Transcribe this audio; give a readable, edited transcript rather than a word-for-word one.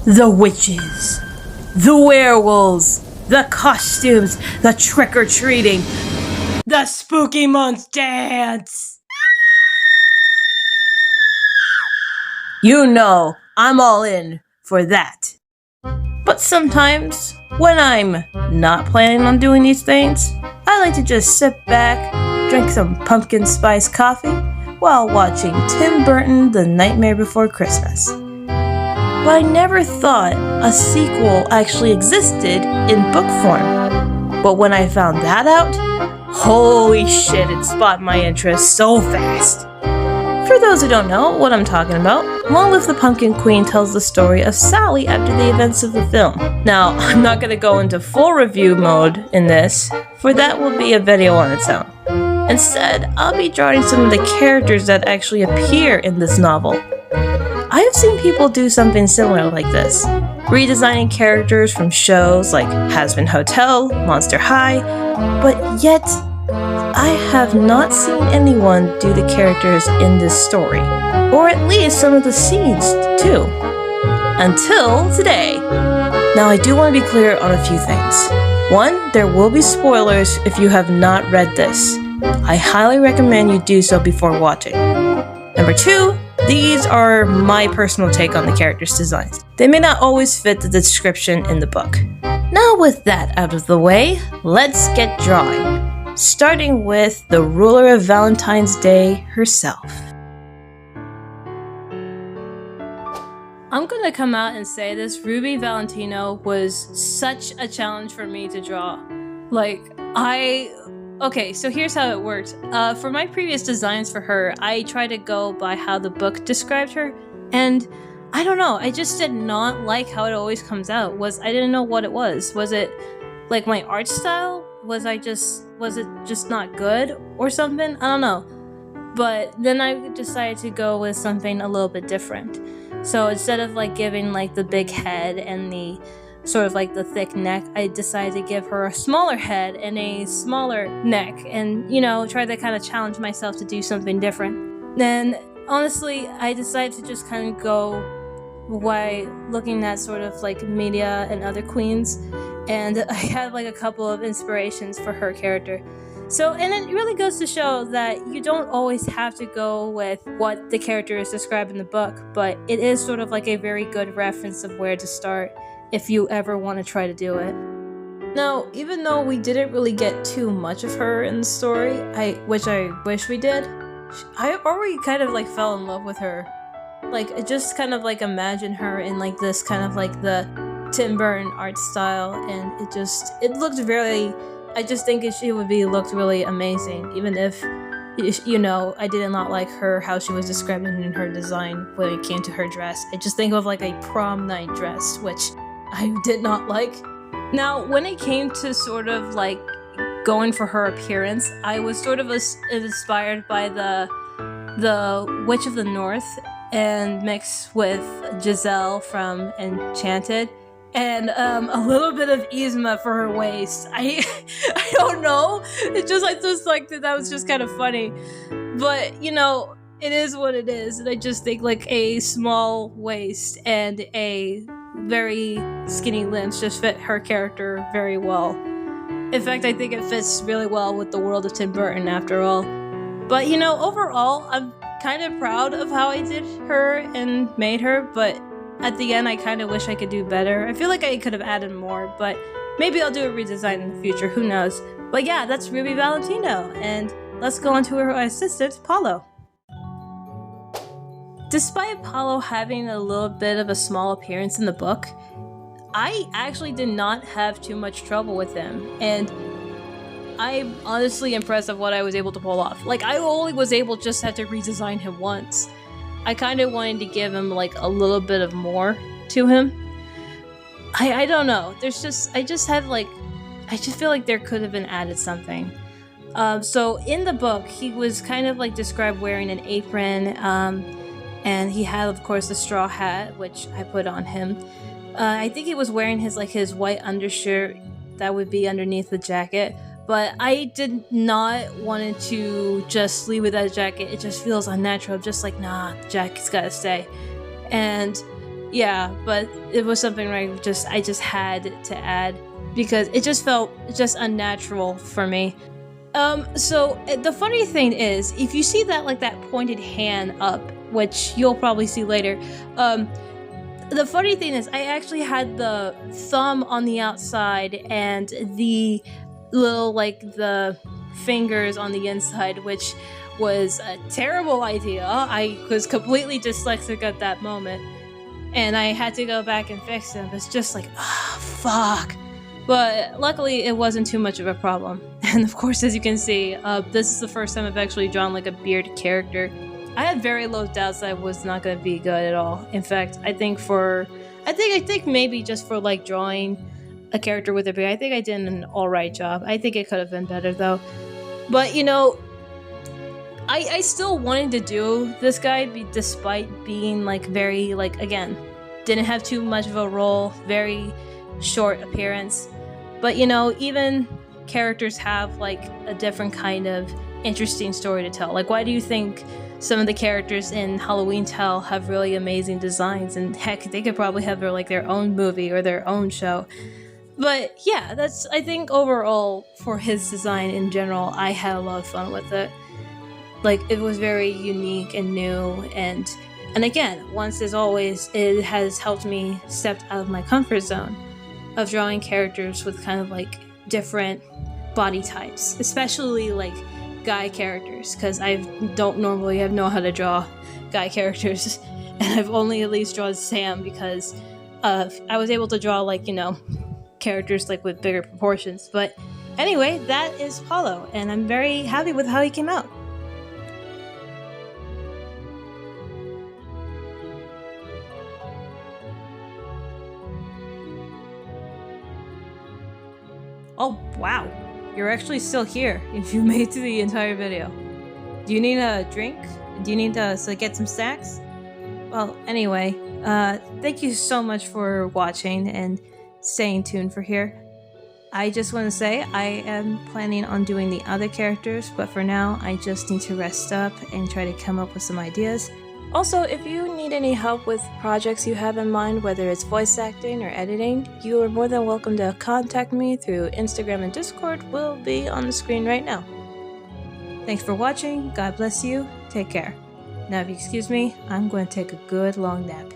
The witches, the werewolves, the costumes, the trick-or-treating, the spooky month dance. You know, I'm all in for that. But sometimes, when I'm not planning on doing these things, I like to just sit back, drink some pumpkin spice coffee, while watching Tim Burton The Nightmare Before Christmas. But I never thought a sequel actually existed in book form. But when I found that out, holy shit, it sparked my interest so fast. For those who don't know what I'm talking about, Long Live the Pumpkin Queen tells the story of Sally after the events of the film. Now, I'm not going to go into full review mode in this, for that will be a video on its own. Instead, I'll be drawing some of the characters that actually appear in this novel. I have seen people do something similar like this, redesigning characters from shows like Hazbin Hotel, Monster High, but yet I have not seen anyone do the characters in this story, or at least some of the scenes too. Until today. Now I do want to be clear on a few things. One, there will be spoilers if you have not read this. I highly recommend you do so before watching. Number two, these are my personal take on the characters' designs. They may not always fit the description in the book. Now with that out of the way, let's get drawing. Starting with the ruler of Valentine's Day herself. I'm gonna come out and say this, Ruby Valentino was such a challenge for me to draw. Okay, so here's how it worked. For my previous designs for her, I tried to go by how the book described her, and I don't know, I just did not like how it always comes out. I didn't know what it was. Was it like my art style? Was it just not good or something? I don't know. But then I decided to go with something a little bit different. So instead of like giving like the big head and the sort of like the thick neck, I decided to give her a smaller head and a smaller neck, and try to kind of challenge myself to do something different. Then honestly, I decided to just kind of go by looking at sort of like media and other queens, and I had like a couple of inspirations for her character. So, and it really goes to show that you don't always have to go with what the character is described in the book, but it is sort of like a very good reference of where to start if you ever want to try to do it. Now, even though we didn't really get too much of her in the story, which I wish we did, I already kind of like fell in love with her. Like, I just kind of like imagine her in like this kind of like the Tim Burton art style, and it looked very, I just think she looked really amazing, even if, I did not like how she was described in her design when it came to her dress. I just think of like a prom night dress, which I did not like. Now, when it came to sort of like going for her appearance, I was sort of inspired by the Witch of the North and mixed with Giselle from Enchanted, and a little bit of Yzma for her waist. I don't know. I just like that was just kind of funny, but it is what it is, and I just think like a small waist and a very skinny limbs just fit her character very well. In fact, I think it fits really well with the world of Tim Burton after all. But overall, I'm kind of proud of how I did her and made her, but at the end I kind of wish I could do better. I feel like I could have added more, but maybe I'll do a redesign in the future, who knows. But yeah, that's Ruby Valentino, and let's go on to her assistant, Paulo. Despite Paulo having a little bit of a small appearance in the book, I actually did not have too much trouble with him, and I'm honestly impressed of what I was able to pull off. Like, I only was able just had to redesign him once. I kind of wanted to give him like a little bit of more to him. I don't know. I just feel like there could have been added something. So in the book, he was kind of like described wearing an apron, and he had, of course, the straw hat, which I put on him. I think he was wearing his white undershirt that would be underneath the jacket. But I did not want to just leave with that jacket. It just feels unnatural. I'm just like, nah, the jacket's gotta stay. And Yeah, but it was something I just had to add because it just felt just unnatural for me. So the funny thing is, if you see that like that pointed hand up, which you'll probably see later, the funny thing is I actually had the thumb on the outside and the little like the fingers on the inside, which was a terrible idea. I was completely dyslexic at that moment, and I had to go back and fix them. It's just like, ah, fuck. But luckily, it wasn't too much of a problem. And of course, as you can see, this is the first time I've actually drawn like a beard character. I had very low doubts that I was not going to be good at all. In fact, I think maybe just for like drawing a character with a beard, I think I did an alright job. I think it could have been better though. But you know, I still wanted to do this guy despite being like very like, again, didn't have too much of a role, very short appearance. But you know, even characters have like a different kind of interesting story to tell. Like, why do you think some of the characters in Halloween Town have really amazing designs? And heck, they could probably have their own movie or their own show. But yeah, that's, I think overall for his design in general, I had a lot of fun with it. Like, it was very unique and new, and again, once as always, it has helped me step out of my comfort zone of drawing characters with kind of like different body types, especially like guy characters, because I don't normally know how to draw guy characters, and I've only at least drawn Sam because I was able to draw like, you know, characters like with bigger proportions. But anyway, that is Paulo, and I'm very happy with how he came out. Oh, wow. You're actually still here if you made it to the entire video. Do you need a drink? Do you need to get some snacks? Well, anyway, thank you so much for watching and staying tuned for here. I just want to say I am planning on doing the other characters, but for now, I just need to rest up and try to come up with some ideas. Also, if you need any help with projects you have in mind, whether it's voice acting or editing, you are more than welcome to contact me through Instagram and Discord. Will be on the screen right now. Thanks for watching. God bless you. Take care. Now, if you excuse me, I'm going to take a good long nap.